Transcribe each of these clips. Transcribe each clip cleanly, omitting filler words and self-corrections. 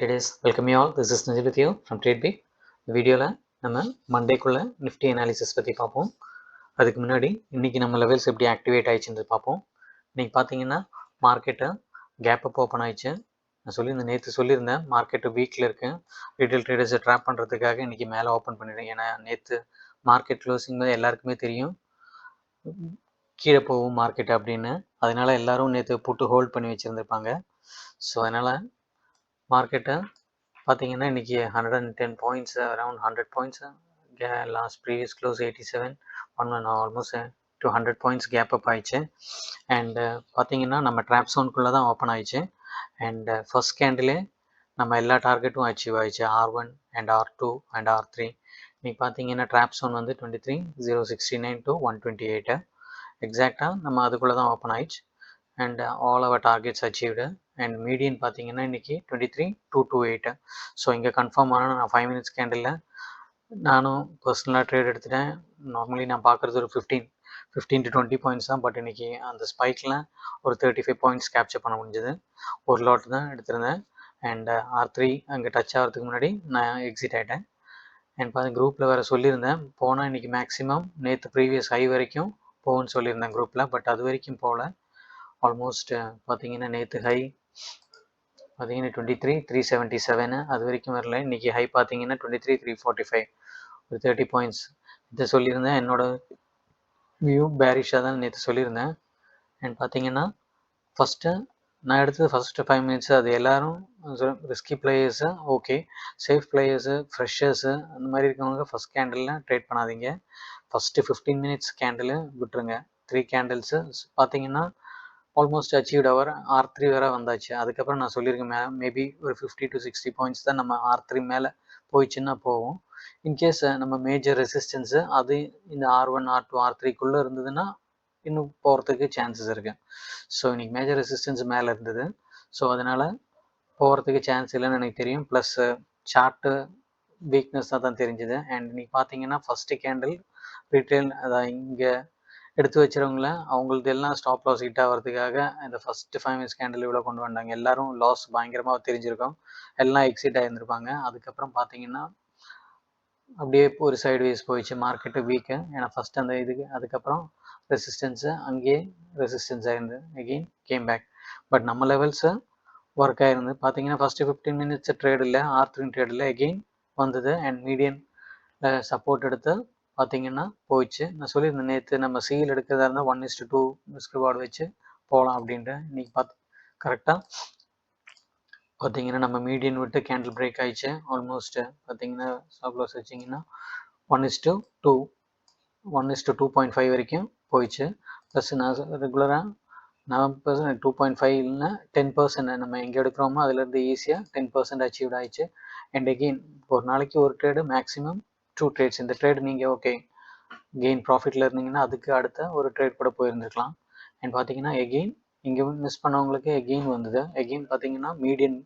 traders, welcome you all. This is Najib with you from TradeBee. இந்த வீடியோவில் நம்ம மண்டேக்குள்ள Nifty analysis பற்றி பார்ப்போம். அதுக்கு முன்னாடி இன்றைக்கி நம்ம லெவல்ஸ் எப்படி ஆக்டிவேட் ஆயிடுச்சுன்னு பார்ப்போம். இன்றைக்கி பார்த்தீங்கன்னா மார்க்கெட்டை கேப் அப் ஓப்பன் ஆயிடுச்சு. நான் நேற்று சொல்லியிருந்தேன் மார்க்கெட்டு வீக்கில் இருக்குது, ரீட்டைல் ட்ரேடர்ஸை ட்ராப் பண்ணுறதுக்காக இன்றைக்கி மேலே ஓப்பன் பண்ணிடுறேன். ஏன்னா நேற்று மார்க்கெட் க்ளோசிங் எல்லாருக்குமே தெரியும் கீழே போகும் மார்க்கெட் அப்படின்னு. அதனால் எல்லோரும் நேற்று போட்டு ஹோல்ட் பண்ணி வச்சுருந்துருப்பாங்க. ஸோ அதனால் மார்க்கெட்டை பார்த்தீங்கன்னா இன்றைக்கி 110 points, around 100 points, last previous close 87, almost 200 points gap up ஆயிடுச்சு. அண்டு பார்த்தீங்கன்னா நம்ம ட்ராப் ஜோனுக்குள்ளே தான் ஓப்பன் ஆயிடுச்சு. அண்டு ஃபர்ஸ்ட் கேண்டிலே நம்ம எல்லா டார்கெட்டும் அச்சீவ் ஆயிடுச்சு, R1 and R2 and R3. இன்றைக்கி பார்த்தீங்கன்னா ட்ராப் ஜோன் வந்து 23,069 to 128. எக்ஸாக்டாக நம்ம அதுக்குள்ளே தான் ஓப்பன் ஆயிடுச்சு. And all our targets achieved. And median பார்த்தீங்கன்னா இன்றைக்கி 23,228. ஸோ இங்கே கன்ஃபார்ம் ஆனால் நான் 5 minutes கேண்டில் நானும் பர்சனலாக ட்ரேட் எடுத்துட்டேன். நார்மலி நான் பார்க்குறது ஒரு 15 to 20 பாயிண்ட்ஸ் தான். பட் இன்றைக்கி அந்த ஸ்பைக்கில் ஒரு 35 பாயிண்ட்ஸ் கேப்சர் பண்ண முடிஞ்சது. ஒரு லாட் தான் எடுத்திருந்தேன். அண்ட் R3 அங்கே டச் ஆகிறதுக்கு முன்னாடி நான் எக்ஸிட் ஆகிட்டேன். அண்ட் பார்த்து குரூப்பில் வேறு சொல்லியிருந்தேன் போனால் இன்றைக்கி மேக்ஸிமம் நேற்று ப்ரீவியஸ் ஹை வரைக்கும் போகும்னு சொல்லியிருந்தேன் குரூப்பில். பட் அது வரைக்கும் போகல. ஆல்மோஸ்ட் பார்த்தீங்கன்னா நேற்று ஹை பார்த்தீங்கன்னா 23,377, அது வரைக்கும் வரல. இன்றைக்கி ஹை பார்த்தீங்கன்னா 23,345, ஒரு 30 பாயிண்ட்ஸ். இதை சொல்லியிருந்தேன் என்னோட வியூ பேரிஷாக தான் நேற்று சொல்லியிருந்தேன். அண்ட் பார்த்தீங்கன்னா நான் எடுத்தது ஃபஸ்ட்டு 5 minutes அது எல்லோரும் risky players, okay. Safe players, freshers அந்த மாதிரி இருக்கவங்க ஃபஸ்ட் கேண்டில் ட்ரேட் பண்ணாதீங்க. ஃபஸ்ட்டு 15 minutes கேண்டில் விட்டுருங்க. 3 கேண்டில்ஸு பார்த்தீங்கன்னா ஆல்மோஸ்ட் அச்சீவ்ட் அவர் R3 வேறு வந்தாச்சு. அதுக்கப்புறம் நான் சொல்லியிருக்கேன் மேபி ஒரு 50 to 60 பாயிண்ட்ஸ் தான் நம்ம R3 மேலே போயிடுச்சுன்னா போவோம். இன்கேஸ் நம்ம மேஜர் ரெசிஸ்டன்ஸு அது இந்த R1 R2 R3க்குள்ளே இருந்ததுன்னா இன்னும் போகிறதுக்கு சான்சஸ் இருக்குது. ஸோ இன்றைக்கி மேஜர் ரெசிஸ்டன்ஸ் மேலே இருந்தது. ஸோ அதனால் போகிறதுக்கு சான்ஸ் இல்லைன்னு எனக்கு தெரியும். ப்ளஸ் சார்ட்டு வீக்னஸாக தான் தெரிஞ்சுது. அண்ட் இன்றைக்கி பார்த்தீங்கன்னா ஃபஸ்ட்டு கேண்டில் ரீட்டைல் அதான் இங்கே எடுத்து வச்சுருவங்கள அவங்களுக்கு எல்லாம் ஸ்டாப் லாஸ் ஹிட் ஆகிறதுக்காக இந்த ஃபஸ்ட்டு 5 minutes கேண்டில் இவ்வளோ கொண்டு வந்தாங்க. எல்லோரும் லாஸ் பயங்கரமாக தெரிஞ்சிருக்கோம், எல்லாம் எக்ஸிட் ஆகியிருந்திருப்பாங்க. அதுக்கப்புறம் பார்த்தீங்கன்னா அப்படியே ஒரு சைடு வேஸ் போயிடுச்சு மார்க்கெட்டு வீக்கு. ஏன்னா ஃபஸ்ட் அந்த இதுக்கு அதுக்கப்புறம் ரெசிஸ்டன்ஸு அங்கேயே ரெசிஸ்டன்ஸ் ஆகிருந்து எகெயின் கேம் பேக். பட் நம்ம லெவல்ஸு ஒர்க் ஆகிருந்து பார்த்தீங்கன்னா ஃபஸ்ட்டு 15 minutes ட்ரேடில் R3 ட்ரேடில் எகெயின் வந்தது. அண்ட் மீடியன் சப்போர்ட் எடுத்து பார்த்தீங்கன்னா போயிடுச்சு. நான் சொல்லியிருந்தேன் நேற்று நம்ம சீல் எடுக்கிறதா இருந்தால் 1:2 ரிஸ்க் ரிவார்டு வச்சு போகலாம் அப்படின்ட்டு. இன்றைக்கி கரெக்டாக பார்த்தீங்கன்னா நம்ம மீடியன் விட்டு கேண்டில் பிரேக் ஆயிடுச்சு. ஆல்மோஸ்ட்டு பார்த்தீங்கன்னா ஸ்டாப் லாஸ் வச்சிங்கன்னா 1:2 1:2.5 வரைக்கும் போயிடுச்சு. ப்ளஸ் நான் ரெகுலராக 9% 2.5 இல்லைன்னா 10% நம்ம எங்கே எடுக்கிறோமோ அதுலேருந்து ஈஸியாக 10% அச்சீவ் ஆயிடுச்சு. அண்ட் எகெயின் ஒரு நாளைக்கு ஒரு ட்ரேடு மேக்ஸிமம் 2 trades. இந்த ட்ரேட் நீங்கள் ஓகே கெயின் ப்ராஃபிட்டில் இருந்தீங்கன்னா அதுக்கு அடுத்த ஒரு ட்ரேட் கூட போயிருந்துருக்கலாம். அண்ட் பார்த்தீங்கன்னா எகெயின் இங்கே மிஸ் பண்ணவங்களுக்கு எகெயின் வந்தது. எகெயின் பார்த்தீங்கன்னா மீடியன்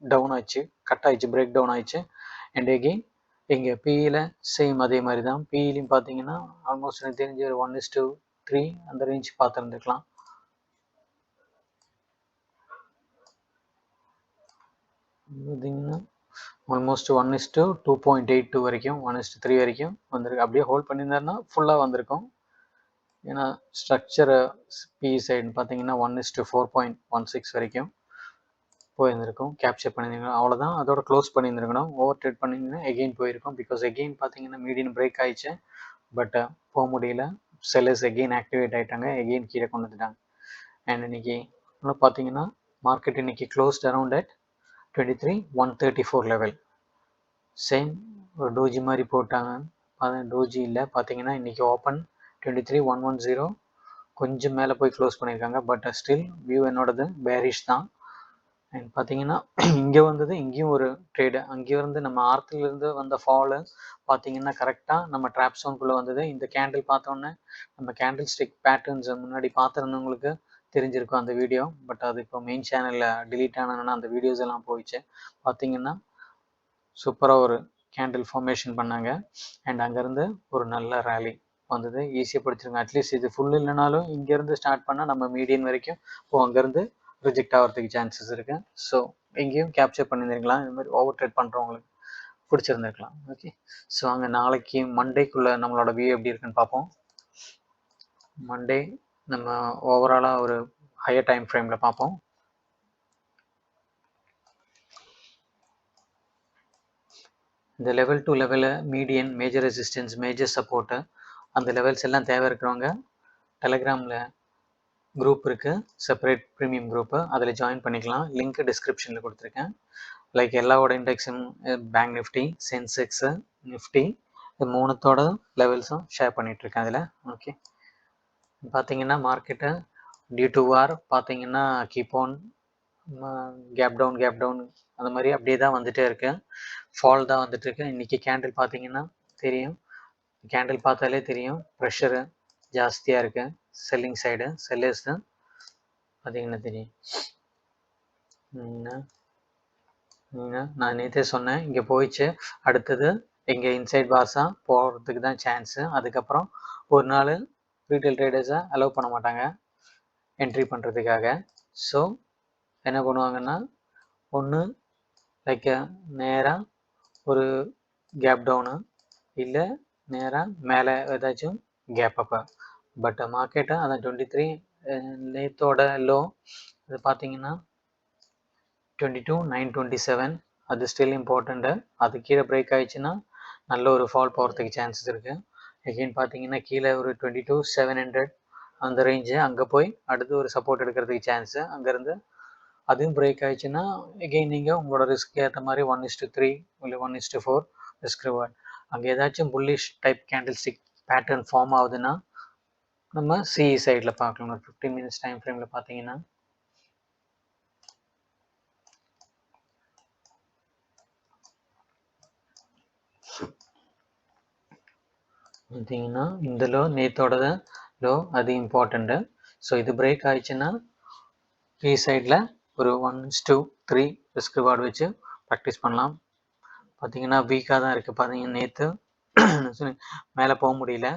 டவுன் ஆயிடுச்சு, கட் ஆயிடுச்சு, பிரேக் டவுன் ஆயிடுச்சு. அண்ட் எகெயின் இங்கே பிஇயில் சேம் அதே மாதிரி தான். பிஇலையும் பார்த்தீங்கன்னா ஆல்மோஸ்ட் எனக்கு தெரிஞ்ச ஒரு 1:3 அந்த ரேஞ்ச் பார்த்துருந்துருக்கலாம். பார்த்தீங்கன்னா ஆல்மோஸ்ட் 1:2.82 வரைக்கும் 1:3 வரைக்கும் வந்திருக்கு. அப்படியே ஹோல்ட் பண்ணியிருந்தாருன்னா ஃபுல்லாக வந்திருக்கும். ஏன்னா ஸ்ட்ரக்சரை பிஇ சைடு பார்த்தீங்கன்னா 1:4.16 வரைக்கும் போயிருந்திருக்கும். கேப்சர் பண்ணியிருந்தீங்கன்னா அவ்வளோதான், அதோட க்ளோஸ் பண்ணியிருந்துருக்கணும். ஓவர் ட்ரேட் பண்ணிங்கன்னா எகெயின் போயிருக்கும். பிகாஸ் எகெயின் பார்த்தீங்கன்னா மீடியன் பிரேக் ஆயிடுச்சு, பட் போக முடியல. செல்லர்ஸ் எகெயின் ஆக்டிவேட் ஆகிட்டாங்க, எகெயின் கீழே கொண்டு வந்துட்டாங்க. அண்ட் இன்னைக்கு பார்த்தீங்கன்னா மார்க்கெட் இன்னைக்கு closed around at 23,134 level. Same ஒரு டோஜி மாதிரி போட்டாங்க. டோஜி இல்லை பார்த்தீங்கன்னா இன்றைக்கி ஓப்பன் 23,110 கொஞ்சம் மேலே போய் க்ளோஸ் பண்ணியிருக்காங்க. பட் ஸ்டில் வியூ என்னோடது பேரிஷ் தான். அண்ட் பார்த்தீங்கன்னா இங்கே வந்தது, இங்கேயும் ஒரு ட்ரேடு அங்கேருந்து நம்ம ஆர்த்திலிருந்து வந்த ஃபாலு பார்த்தீங்கன்னா கரெக்டாக நம்ம ட்ராப் ஜோனுக்குள்ளே வந்தது. இந்த கேண்டில் பார்த்தோன்னே நம்ம கேண்டில் ஸ்டிக் பேட்டர்ன்ஸ் முன்னாடி பார்த்துருந்தவங்களுக்கு தெரிஞ்சிருக்கும் அந்த வீடியோ. பட் அது இப்போ மெயின் சேனலில் டிலீட் ஆனதுன்னா அந்த வீடியோஸ் எல்லாம் போயிடுச்சு. பார்த்தீங்கன்னா சூப்பராக ஒரு கேண்டில் ஃபார்மேஷன் பண்ணாங்க. அண்ட் அங்கேருந்து ஒரு நல்ல ரேலி வந்தது, ஈஸியாக பிடிச்சிருங்க. அட்லீஸ்ட் இது ஃபுல் இல்லைனாலும் இங்கேருந்து ஸ்டார்ட் பண்ணால் நம்ம மீடியன் வரைக்கும் அங்கேருந்து ரிஜெக்ட் ஆகிறதுக்கு சான்சஸ் இருக்குது. ஸோ எங்கேயும் கேப்சர் பண்ணியிருந்துருக்கலாம். இந்த மாதிரி ஓவர் ட்ரேட் பண்ணுறவங்களுக்கு பிடிச்சிருந்துருக்கலாம். ஓகே, ஸோ அங்கே நாளைக்கு மண்டேக்குள்ளே நம்மளோட வியூ எப்படி இருக்குன்னு பார்ப்போம். மண்டே நம்ம ஓவராலாக ஒரு ஹையர் டைம் ஃப்ரேமில் பார்ப்போம். இந்த லெவல் டு லெவலில் median, major resistance, major support, அந்த லெவல்ஸ் எல்லாம் தேவை இருக்கிறவங்க டெலகிராமில் குரூப் இருக்குது, செப்பரேட் ப்ரீமியம் குரூப்பு, அதில் ஜாயின் பண்ணிக்கலாம். லிங்க் டிஸ்கிரிப்ஷனில் கொடுத்துருக்கேன். லைக் எல்லாவோட இண்டெக்ஸும், பேங்க் நிஃப்டி, சென்செக்ஸு, நிஃப்டி, இது மூணுத்தோட லெவல்ஸும் ஷேர் பண்ணிகிட்ருக்கேன் அதில். ஓகே, பார்த்தீங்கன்னா மார்க்கெட்டு டியூ டு வார் பார்த்தீங்கன்னா கீப் ஆன் கேப் டவுன் அந்த மாதிரி அப்படியே தான் வந்துகிட்டே இருக்கு. ஃபால் தான் வந்துட்டுருக்கு. இன்றைக்கி கேண்டில் பார்த்தீங்கன்னா தெரியும், கேண்டில் பார்த்தாலே தெரியும் ப்ரெஷரு ஜாஸ்தியாக இருக்குது. செல்லிங் சைடு செல்லர்ஸ் தான் பார்த்தீங்கன்னா தெரியும். நான் நேற்றே சொன்னேன், இங்கே போயிடுச்சு, அடுத்தது இங்கே இன்சைட் பார்ஸாக போகிறதுக்கு தான் சான்ஸு. அதுக்கப்புறம் ஒரு நாள் ரீட்டைல் ட்ரேடர்ஸை அலோவ் பண்ண மாட்டாங்க என்ட்ரி பண்ணுறதுக்காக. ஸோ என்ன பண்ணுவாங்கன்னா, ஒன்று லைக் நேராக ஒரு கேப் டவுனு, இல்லை நேராக மேலே ஏதாச்சும் கேப் அப்போ. பட் மார்க்கெட்டை அந்த 23 நேத்தோட லோ அது பார்த்தீங்கன்னா 22,927, அது ஸ்டில் இம்பார்ட்டண்ட்டு. அது கீழே பிரேக் ஆகிடுச்சுன்னா நல்ல ஒரு ஃபால் போகிறதுக்கு சான்சஸ் இருக்குது. எகெயின் பார்த்தீங்கன்னா கீழே ஒரு 22,700 அந்த ரேஞ்சு, அங்கே போய் அடுத்து ஒரு சப்போர்ட் எடுக்கிறதுக்கு சான்ஸு. அங்கேருந்து அதுவும் பிரேக் ஆகிடுச்சுன்னா எகெயின் நீங்கள் உங்களோட ரிஸ்க் ஏற்ற மாதிரி 1:3 இல்லை 1:4 ரிஸ்க் ரிவார்ட். அங்கே ஏதாச்சும் bullish type candle stick pattern form ஆகுதுன்னா நம்ம சிஇ சைடில் பார்க்கலாம். ஒரு 15 மினிட்ஸ் டைம் ஃப்ரேமில் பார்த்தீங்கன்னா இந்த லோ நேத்தோட லோ, அது இம்பார்ட்டண்ட்டு. ஸோ இது பிரேக் ஆயிடுச்சுன்னா பி சைடில் ஒரு 1:3 ரிஸ்க் ரிவார்டு வச்சு ப்ராக்டிஸ் பண்ணலாம். பார்த்தீங்கன்னா வீக்காக தான் இருக்குது. பார்த்தீங்கன்னா நேற்று மேலே போக முடியல.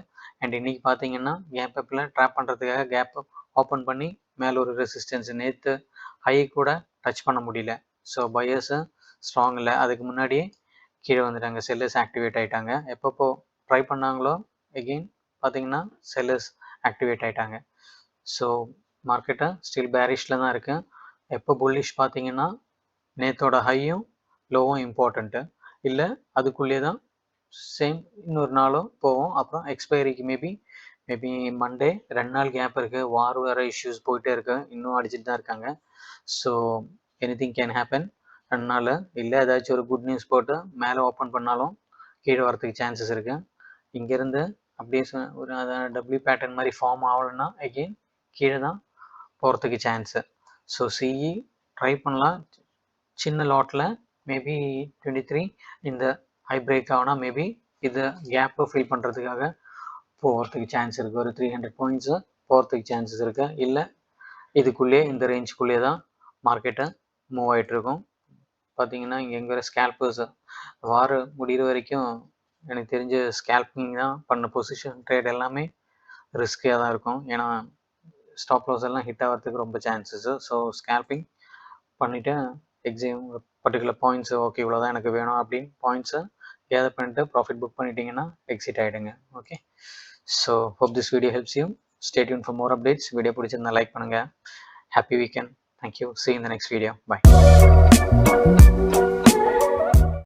அண்ட் இன்றைக்கி பார்த்தீங்கன்னா கேப் அப்பில் ட்ராப் பண்ணுறதுக்காக கேப் ஓப்பன் பண்ணி மேலே ஒரு ரெசிஸ்டன்ஸ், நேற்று ஹை கூட டச் பண்ண முடியல. ஸோ பையர்ஸு ஸ்ட்ராங் இல்லை, அதுக்கு முன்னாடியே கீழே வந்துட்டாங்க, செல்லர்ஸ் ஆக்டிவேட் ஆகிட்டாங்க. எப்பப்போ ட்ரை பண்ணாங்களோ எகெயின் பார்த்தீங்கன்னா செல்லர்ஸ் ஆக்டிவேட் ஆகிட்டாங்க. ஸோ மார்க்கெட்டை ஸ்டில் பேரிஷில் தான் இருக்குது. எப்போ புல்லிஷ் பார்த்தீங்கன்னா நேத்தோட ஹையும் லோவும் இம்பார்ட்டண்ட்டு, இல்லை அதுக்குள்ளே தான் சேம் இன்னொரு நாளும் போவோம். அப்புறம் எக்ஸ்பைரிக்கு மேபி மண்டே 2 நாள் கேப் இருக்குது. வார் வேறு இஷ்யூஸ் போயிட்டே இருக்கு, இன்னும் அடிச்சுட்டு தான் இருக்காங்க. ஸோ எனிதிங் கேன் ஹேப்பன் 2 நாள். இல்லை ஏதாச்சும் ஒரு குட் நியூஸ் போட்டு மேலே ஓப்பன் பண்ணாலும் கீழே வரதுக்கு சான்சஸ் இருக்குது. இங்கேருந்து அப்படியே ஒரு டபிள்யூ பேட்டர்ன் மாதிரி ஃபார்ம் ஆகலைன்னா எகெயின் கீழே தான் போகிறதுக்கு சான்ஸு. ஸோ சிஇ ட்ரை பண்ணலாம். சின்ன லாட்டில் மேபி 23 இந்த ஹை பிரேக் ஆகுனா மேபி இது கேப்பை ஃபில் பண்ணுறதுக்காக போகிறதுக்கு சான்ஸ் இருக்குது. ஒரு 300 பாயிண்ட்ஸு போகிறதுக்கு சான்சஸ் இருக்குது. இல்லை இதுக்குள்ளே இந்த ரேஞ்சுக்குள்ளே தான் மார்க்கெட்டை மூவ் ஆகிட்டுருக்கும். பார்த்தீங்கன்னா இங்கே எங்கே ஸ்கேல்பர்ஸ் வார முடிகிற வரைக்கும் எனக்கு தெரிஞ்ச ஸ்கேல்பிங் தான் பண்ண பொசிஷன் ட்ரேட் எல்லாமே ரிஸ்கியாக தான் இருக்கும். ஏன்னா ஸ்டாப் லாஸ் எல்லாம் ஹிட் ஆகிறதுக்கு ரொம்ப சான்சஸ்ஸு. ஸோ ஸ்கேல்பிங் பண்ணிவிட்டு எக்ஸாம் பர்டிகுலர் பாயிண்ட்ஸு ஓகே இவ்வளோ தான் எனக்கு வேணும் அப்படின்னு பாயிண்ட்ஸை கேதர் பண்ணிட்டு ப்ராஃபிட் புக் பண்ணிட்டீங்கன்னா எக்ஸிட் ஆகிடுங்க. Okay, so hope this video helps you. Stay tuned for more updates. Video பிடிச்சிருந்தா லைக் பண்ணுங்கள். Happy weekend. Thank you. See you in the next video. Bye.